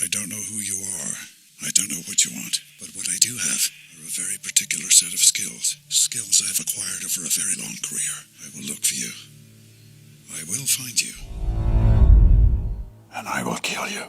I don't know who you are. I don't know what you want. But what I do have are a very particular set of skills. Skills I've acquired over a very long career. I will look for you. I will find you. And I will kill you.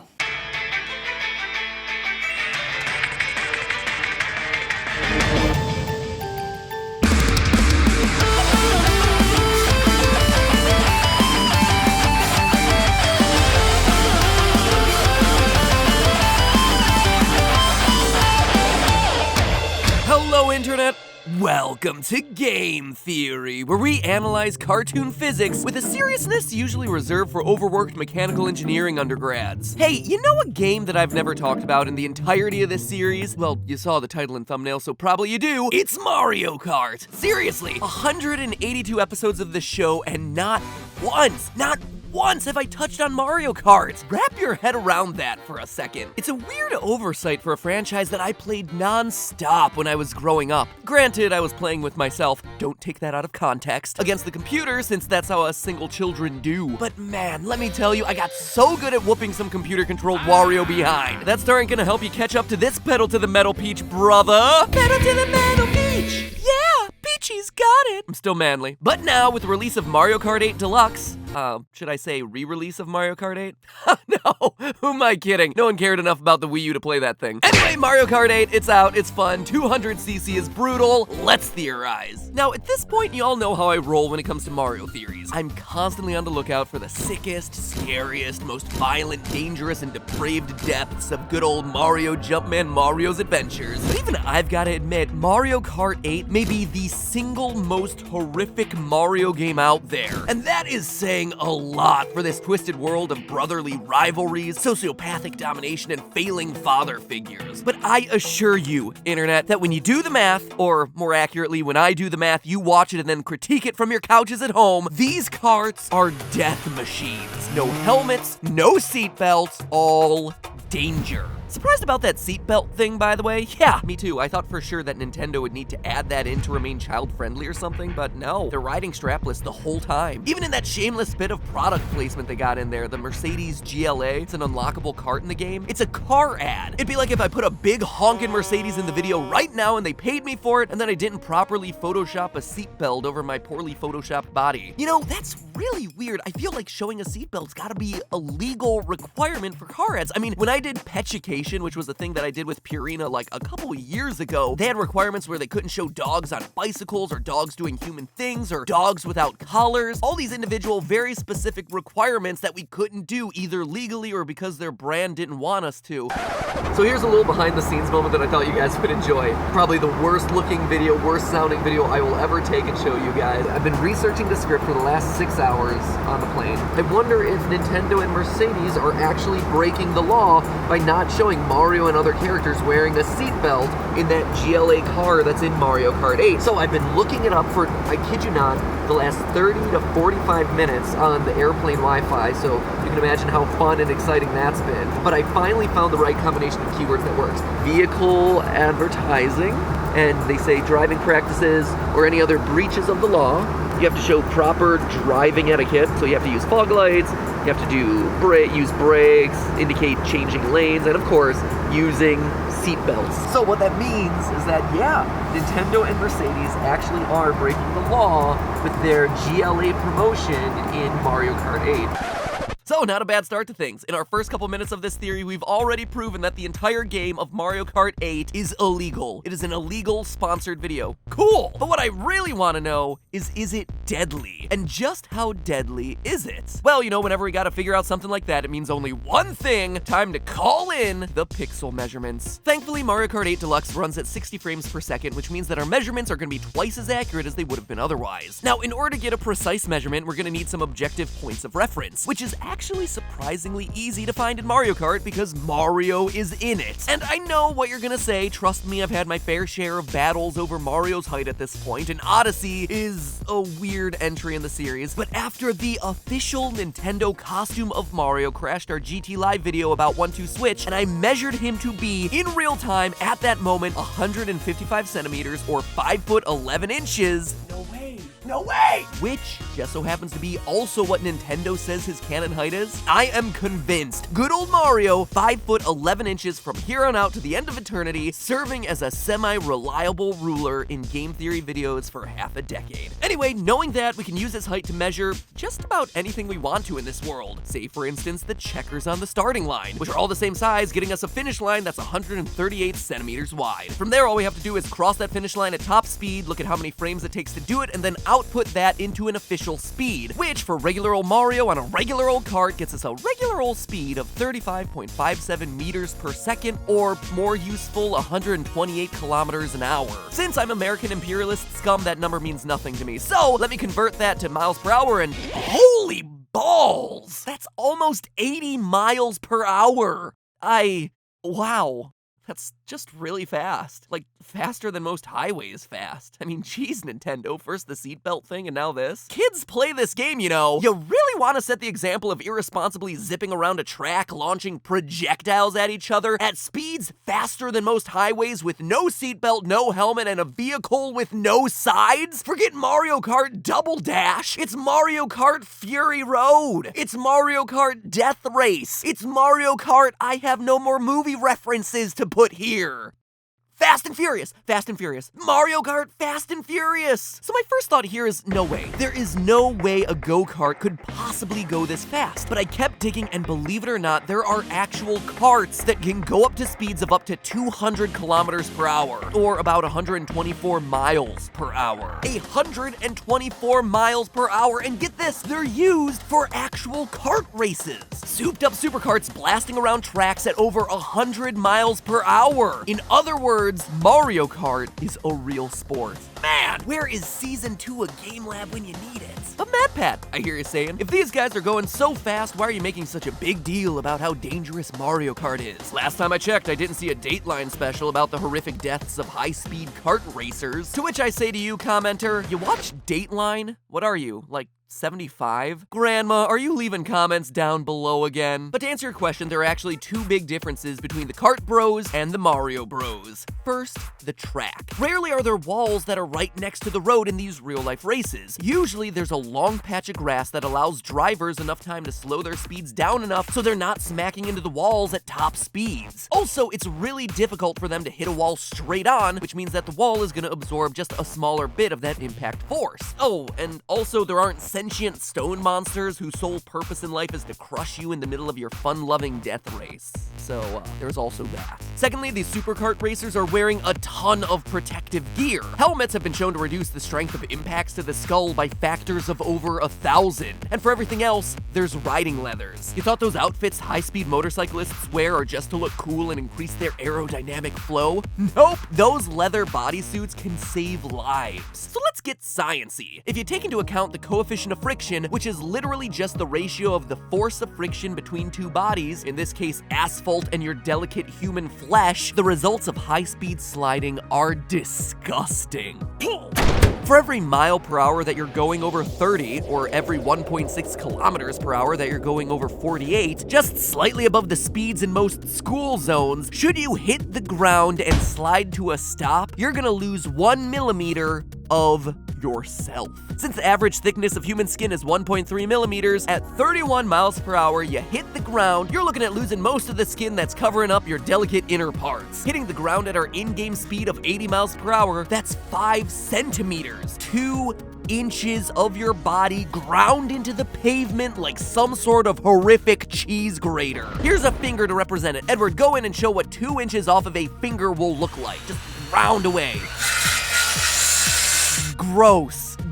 Hello, Internet! Welcome to Game Theory, where we analyze cartoon physics with a seriousness usually reserved for overworked mechanical engineering undergrads. Hey, you know a game that I've never talked about in the entirety of this series? Well, you saw the title and thumbnail, so probably you do. It's Mario Kart! Seriously, 182 episodes of the show, and not once have I touched on Mario Kart. Wrap your head around that for a second. It's a weird oversight for a franchise that I played non-stop when I was growing up. Granted, I was playing with myself, don't take that out of context, against the computer, since that's how us single children do. But man, let me tell you, I got so good at whooping some computer-controlled Wario behind. That star ain't gonna help you catch up to this pedal to the metal Peach, brother. Pedal to the metal Peach! Yeah! Peachy's got it! I'm still manly. But now, with the release of Mario Kart 8 Deluxe, should I say re-release of Mario Kart 8? No, who am I kidding? No one cared enough about the Wii U to play that thing. Anyway, Mario Kart 8, it's out, it's fun, 200cc is brutal, let's theorize. Now, at this point, you all know how I roll when it comes to Mario theories. I'm constantly on the lookout for the sickest, scariest, most violent, dangerous, and depraved depths of good old Mario Jumpman Mario's adventures. But even I've gotta admit, Mario Kart 8 may be the single most horrific Mario game out there. And that is saying a lot for this twisted world of brotherly rivalries, sociopathic domination, and failing father figures. But I assure you, Internet, that when you do the math, or more accurately, when I do the math, you watch it and then critique it from your couches at home, these karts are death machines. No helmets, no seatbelts, all danger. Surprised about that seatbelt thing, by the way? Yeah, me too. I thought for sure that Nintendo would need to add that in to remain child-friendly or something, but no. They're riding strapless the whole time. Even in that shameless bit of product placement they got in there, the Mercedes GLA, it's an unlockable cart in the game. It's a car ad. It'd be like if I put a big honkin' Mercedes in the video right now and they paid me for it, and then I didn't properly Photoshop a seatbelt over my poorly Photoshopped body. You know, that's really weird. I feel like showing a seatbelt's gotta be a legal requirement for car ads. I mean, when I did Petucation, which was a thing that I did with Purina like a couple years ago, they had requirements where they couldn't show dogs on bicycles or dogs doing human things or dogs without collars. All these individual, very specific requirements that we couldn't do either legally or because their brand didn't want us to. So here's a little behind the scenes moment that I thought you guys would enjoy. Probably the worst looking video, worst sounding video I will ever take and show you guys. I've been researching the script for the last 6 hours on the plane. I wonder if Nintendo and Mercedes are actually breaking the law by not showing Mario and other characters wearing a seatbelt in that GLA car that's in Mario Kart 8. So I've been looking it up for, I kid you not, the last 30 to 45 minutes on the airplane Wi-Fi, so you can imagine how fun and exciting that's been. But I finally found the right combination of keywords that works. Vehicle advertising, and they say driving practices or any other breaches of the law. You have to show proper driving etiquette, so you have to use fog lights, you have to use brakes, indicate changing lanes, and of course, using seatbelts. So what that means is that, yeah, Nintendo and Mercedes actually are breaking the law with their GLA promotion in Mario Kart 8. So, not a bad start to things. In our first couple minutes of this theory, we've already proven that the entire game of Mario Kart 8 is illegal. It is an illegal sponsored video. Cool! But what I really want to know is it deadly? And just how deadly is it? Well, you know, whenever we gotta figure out something like that, it means only one thing: time to call in the pixel measurements. Thankfully, Mario Kart 8 Deluxe runs at 60 frames per second, which means that our measurements are gonna be twice as accurate as they would have been otherwise. Now, in order to get a precise measurement, we're gonna need some objective points of reference, which is actually surprisingly easy to find in Mario Kart because Mario is in it. And I know what you're gonna say, trust me, I've had my fair share of battles over Mario's height at this point, and Odyssey is a weird entry in the series, but after the official Nintendo costume of Mario crashed our GT Live video about 1-2-Switch, and I measured him to be, in real time, at that moment, 155 centimeters or 5 foot 11 inches. No way. No way! Which just so happens to be also what Nintendo says his canon height is. I am convinced good old Mario, 5 foot 11 inches from here on out to the end of eternity, serving as a semi-reliable ruler in game theory videos for half a decade. Anyway, knowing that, we can use his height to measure just about anything we want to in this world. Say, for instance, the checkers on the starting line, which are all the same size, getting us a finish line that's 138 centimeters wide. From there, all we have to do is cross that finish line at top speed, look at how many frames it takes to do it, and then output that into an official speed, which for regular old Mario on a regular old kart gets us a regular old speed of 35.57 meters per second, or more useful, 128 kilometers an hour. Since I'm American imperialist scum, that number means nothing to me, so let me convert that to miles per hour and holy balls! That's almost 80 miles per hour! Wow. That's just really fast. Like, faster than most highways fast. I mean, geez, Nintendo, first the seatbelt thing and now this. Kids play this game, you know. You really want to set the example of irresponsibly zipping around a track, launching projectiles at each other at speeds faster than most highways with no seatbelt, no helmet, and a vehicle with no sides? Forget Mario Kart Double Dash. It's Mario Kart Fury Road. It's Mario Kart Death Race. It's Mario Kart I have no more movie references to put here. Fast and Furious, Mario Kart Fast and Furious. So my first thought here is no way. There is no way a go-kart could possibly go this fast. But I kept digging, and believe it or not, there are actual karts that can go up to speeds of up to 200 kilometers per hour, or about 124 miles per hour. 124 miles per hour, and get this, they're used for actual kart races. Souped up superkarts blasting around tracks at over 100 miles per hour. In other words, Mario Kart is a real sport. Man, where is Season 2 of Game Lab when you need it? But MadPat, I hear you saying, if these guys are going so fast, why are you making such a big deal about how dangerous Mario Kart is? Last time I checked, I didn't see a Dateline special about the horrific deaths of high-speed kart racers. To which I say to you, commenter, you watch Dateline? What are you, like 75? Grandma, are you leaving comments down below again? But to answer your question, there are actually two big differences between the Kart Bros and the Mario Bros. First, the track. Rarely are there walls that are right next to the road in these real-life races. Usually, there's a long patch of grass that allows drivers enough time to slow their speeds down enough so they're not smacking into the walls at top speeds. Also, it's really difficult for them to hit a wall straight on, which means that the wall is going to absorb just a smaller bit of that impact force. Oh, and also there aren't sentient stone monsters whose sole purpose in life is to crush you in the middle of your fun-loving death race. So, there's also that. Secondly, these superkart racers are wearing a ton of protective gear. Helmets have been shown to reduce the strength of impacts to the skull by factors of over 1,000. And for everything else, there's riding leathers. You thought those outfits high-speed motorcyclists wear are just to look cool and increase their aerodynamic flow? Nope! Those leather bodysuits can save lives. So let's get sciencey. If you take into account the coefficient of friction, which is literally just the ratio of the force of friction between two bodies, in this case asphalt and your delicate human flesh, the results of high-speed sliding are disgusting. For every mile per hour that you're going over 30, or every 1.6 kilometers per hour that you're going over 48, just slightly above the speeds in most school zones, should you hit the ground and slide to a stop, you're gonna lose 1 millimeter of yourself. Since the average thickness of human skin is 1.3 millimeters, at 31 miles per hour, you hit the ground, you're looking at losing most of the skin that's covering up your delicate inner parts. Hitting the ground at our in-game speed of 80 miles per hour, that's 5 centimeters, 2 inches of your body ground into the pavement like some sort of horrific cheese grater. Here's a finger to represent it. Edward, go in and show what 2 inches off of a finger will look like. Just ground away.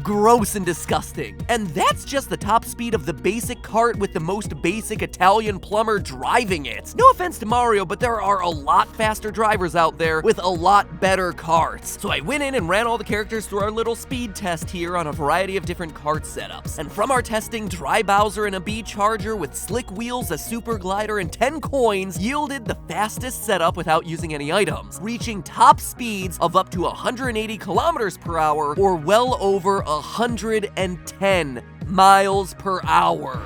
Gross and disgusting. And that's just the top speed of the basic kart with the most basic Italian plumber driving it. No offense to Mario, but there are a lot faster drivers out there with a lot better karts. So I went in and ran all the characters through our little speed test here on a variety of different kart setups. And from our testing, Dry Bowser and a B Charger with slick wheels, a super glider, and 10 coins yielded the fastest setup without using any items, reaching top speeds of up to 180 kilometers per hour or well over 110 miles per hour.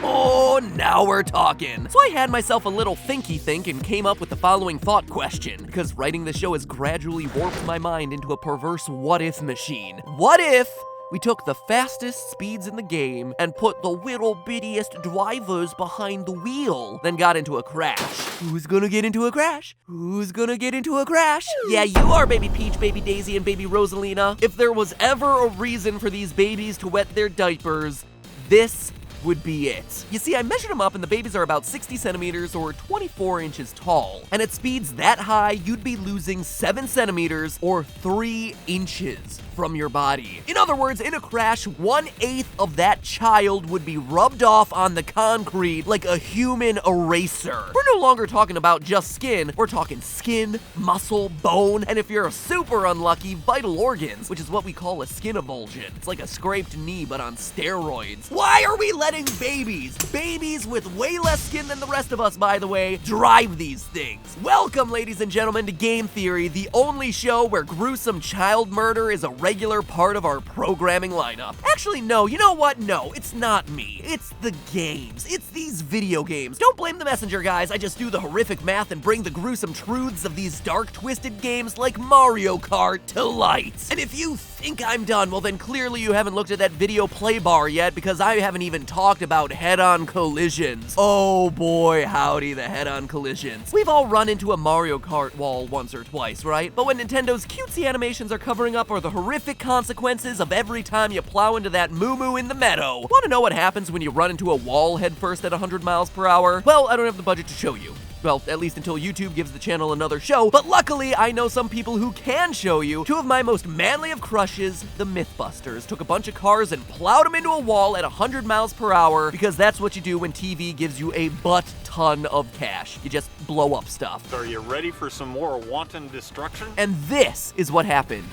Oh, now we're talking. So I had myself a little thinky think and came up with the following thought question, because writing the show has gradually warped my mind into a perverse what-if machine. What if We took the fastest speeds in the game and put the little bittiest drivers behind the wheel, then got into a crash. Who's gonna get into a crash? Who's gonna get into a crash? Yeah, you are, Baby Peach, Baby Daisy, and Baby Rosalina. If there was ever a reason for these babies to wet their diapers, this would be it. You see, I measured them up and the babies are about 60 centimeters or 24 inches tall. And at speeds that high, you'd be losing 7 centimeters or 3 inches from your body. In other words, in a crash, 1/8 of that child would be rubbed off on the concrete like a human eraser. We're no longer talking about just skin, we're talking skin, muscle, bone, and if you're super unlucky, vital organs, which is what we call a skin avulsion. It's like a scraped knee, but on steroids. Why are we letting babies with way less skin than the rest of us, by the way, drive these things? Welcome, ladies and gentlemen, to Game Theory, the only show where gruesome child murder is a regular part of our programming lineup. Actually, no, you know what? No, it's not me. It's the games. It's these video games. Don't blame the messenger, guys. I just do the horrific math and bring the gruesome truths of these dark, twisted games like Mario Kart to light. And if you think I'm done, well then clearly you haven't looked at that video play bar yet, because I haven't even talked about head-on collisions. Oh boy, howdy, the head-on collisions. We've all run into a Mario Kart wall once or twice, right? But what Nintendo's cutesy animations are covering up are the horrific consequences of every time you plow into that moo-moo in the meadow. Want to know what happens when you run into a wall headfirst at 100 miles per hour? Well, I don't have the budget to show you. Well, at least until YouTube gives the channel another show, but luckily I know some people who can show you. Two of my most manly of crushes, the Mythbusters, took a bunch of cars and plowed them into a wall at 100 miles per hour, because that's what you do when TV gives you a butt ton of cash. You just blow up stuff. Are you ready for some more wanton destruction? And this is what happened.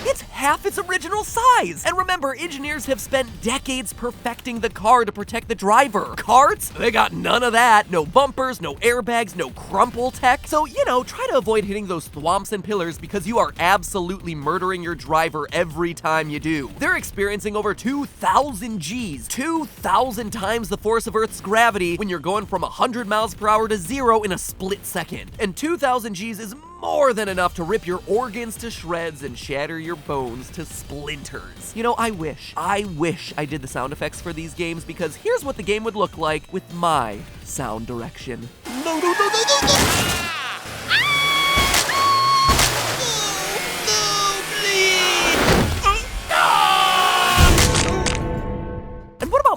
It's half its original size! And remember, engineers have spent decades perfecting the car to protect the driver. Karts? They got none of that. No bumpers, no airbags, no crumple tech. So, you know, try to avoid hitting those thwomps and pillars because you are absolutely murdering your driver every time you do. They're experiencing over 2,000 Gs, 2,000 times the force of Earth's gravity when you're going from 100 miles per hour to 0 in a split second. And 2,000 Gs is more than enough to rip your organs to shreds and shatter your bones to splinters. You know, I wish I did the sound effects for these games, because here's what the game would look like with my sound direction. No, no, no, no, no, no!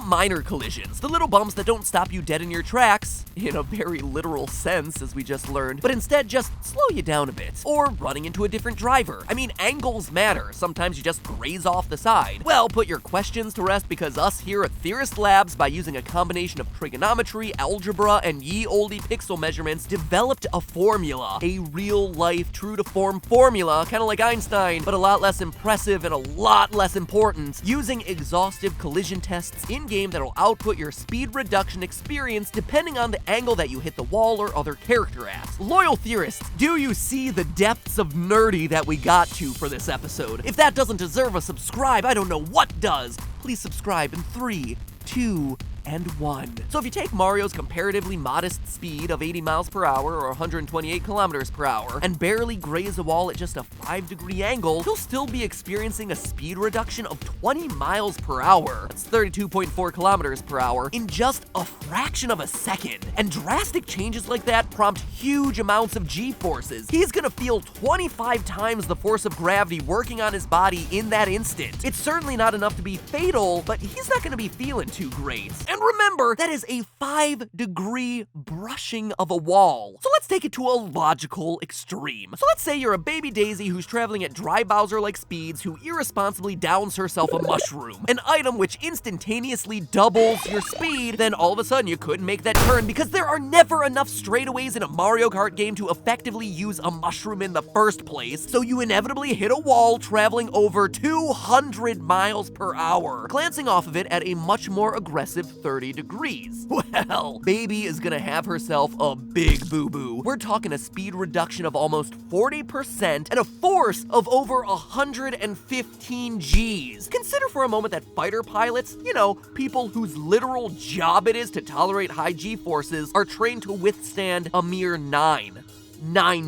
Minor collisions, the little bumps that don't stop you dead in your tracks, in a very literal sense, as we just learned, but instead just slow you down a bit, or running into a different driver. I mean, angles matter. Sometimes you just graze off the side. Well, put your questions to rest, because us here at Theorist Labs, by using a combination of trigonometry, algebra, and ye olde pixel measurements, developed a formula, a real-life, true-to-form formula, kind of like Einstein, but a lot less impressive and a lot less important, using exhaustive collision tests in-game that'll output your speed reduction experience depending on the angle that you hit the wall or other character at. Loyal theorists, do you see the depths of nerdy that we got to for this episode? If that doesn't deserve a subscribe, I don't know what does. Please subscribe in 3, 2, and 1. So if you take Mario's comparatively modest speed of 80 miles per hour or 128 kilometers per hour and barely graze a wall at just a 5-degree angle, you'll still be experiencing a speed reduction of 20 miles per hour. That's 32.4 kilometers per hour in just a fraction of a second. And drastic changes like that prompt huge amounts of G-forces. He's gonna feel 25 times the force of gravity working on his body in that instant. It's certainly not enough to be fatal, but he's not gonna be feeling too great. And remember, that is a 5-degree brushing of a wall. So let's take it to a logical extreme. So let's say you're a baby Daisy who's traveling at dry Bowser-like speeds who irresponsibly downs herself a mushroom, an item which instantaneously doubles your speed. Then all of a sudden you couldn't make that turn because there are never enough straightaways in a Mario Kart game to effectively use a mushroom in the first place. So you inevitably hit a wall traveling over 200 miles per hour, glancing off of it at a much more aggressive 30 degrees. Well, baby is gonna have herself a big boo-boo. We're talking a speed reduction of almost 40% and a force of over 115 Gs. Consider for a moment that fighter pilots, you know, people whose literal job it is to tolerate high G forces, are trained to withstand a mere 9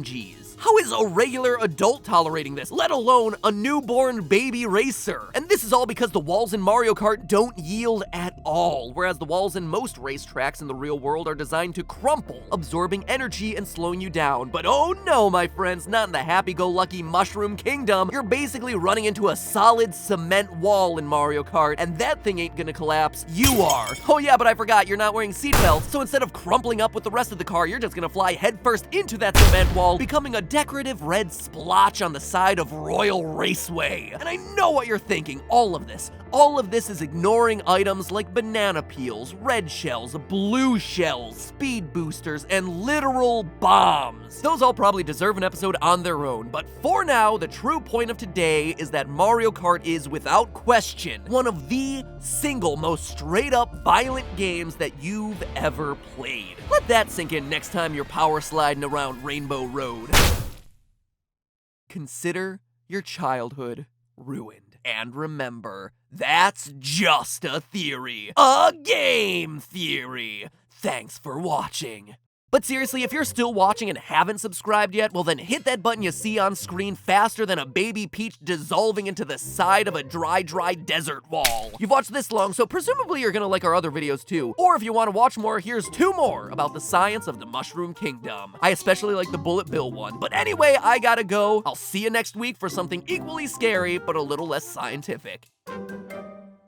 Gs. How is a regular adult tolerating this, let alone a newborn baby racer? And this is all because the walls in Mario Kart don't yield at all, whereas the walls in most racetracks in the real world are designed to crumple, absorbing energy and slowing you down. But oh no, my friends, not in the happy-go-lucky Mushroom Kingdom. You're basically running into a solid cement wall in Mario Kart, and that thing ain't gonna collapse. You are. Oh yeah, but I forgot, you're not wearing seatbelts, so instead of crumpling up with the rest of the car, you're just gonna fly headfirst into that cement wall, becoming a decorative red splotch on the side of Royal Raceway. And I know what you're thinking, all of this is ignoring items like banana peels, red shells, blue shells, speed boosters, and literal bombs. Those all probably deserve an episode on their own, but for now, the true point of today is that Mario Kart is, without question, one of the single most straight-up violent games that you've ever played. Let that sink in next time you're power sliding around Rainbow Road. Consider your childhood ruined. And remember, that's just a theory. A game theory. Thanks for watching. But seriously, if you're still watching and haven't subscribed yet, well then hit that button you see on screen faster than a baby peach dissolving into the side of a dry desert wall. You've watched this long, so presumably you're gonna like our other videos too. Or if you want to watch more, here's 2 more about the science of the Mushroom Kingdom. I especially like the Bullet Bill one. But anyway, I gotta go. I'll see you next week for something equally scary, but a little less scientific.